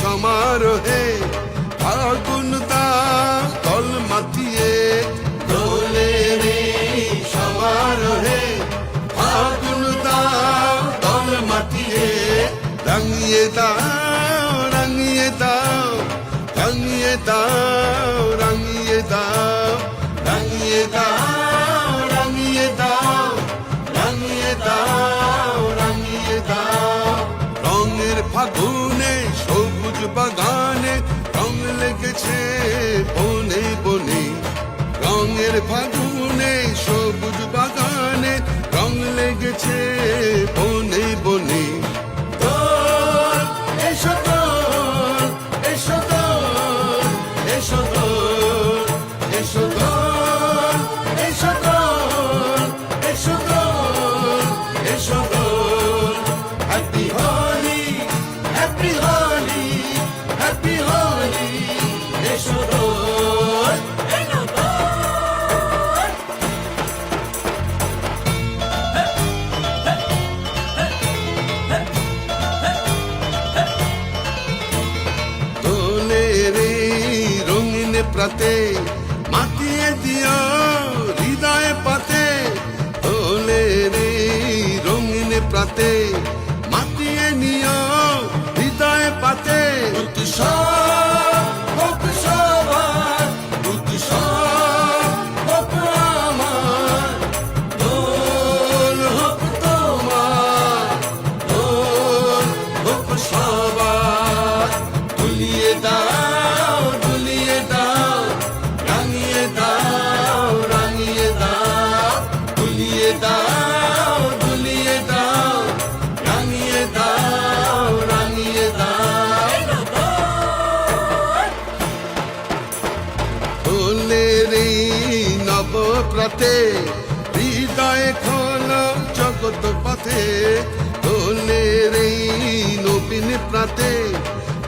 সমারোহে আগুন দাও দল মাতিয়ে, দোলে রে সমারোহে আগুন দাও দল মাতিয়ে, রাঙিয়ে দাও রাঙিয়ে দাও রাঙিয়ে দাও রাঙিয়ে দাও রাঙিয়ে দাও রাঙিয়ে দাও রাঙিয়ে দাও রাঙিয়ে দাও। রঙের ফাগুনে সবুজ বাগানে রং লেগেছে বনে বনে, রঙের ফাগুনে সবুজ বাগানে রং লেগেছে বনে বনে। দোল এসো দোল এসো দোল এসো দোল এসো দোল এসো দোল এসো দোল এসো Dol. Happy Holi happy Holi happy Holi এসো দোল এসো দোল। দোলে রে রঙিন প্রাতে মাতিয়ে দিও হৃদয় পাতে, দোলে রে রঙিন প্রাতে মাতিয়ে নিও হৃদয় পাতে। উৎসব হোক সবার উৎসব হোক আমার, দোল হোক তোমার দোল হোক সবার। দুলিয়ে দাও দুলিয়ে দাও রাঙিয়ে দাও রাঙিয়ে দাও, দুলিয়ে দাও দুলিয়ে দাও রাঙিয়ে দাও রাঙিয়ে দাও। দোলে রে নবপ্রাতে হৃদয় খোলো জগৎ পথে, দোলে রে নবীন প্রাতে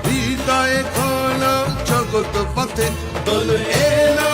হৃদয় খোলো জগৎ পথে। দোল এলো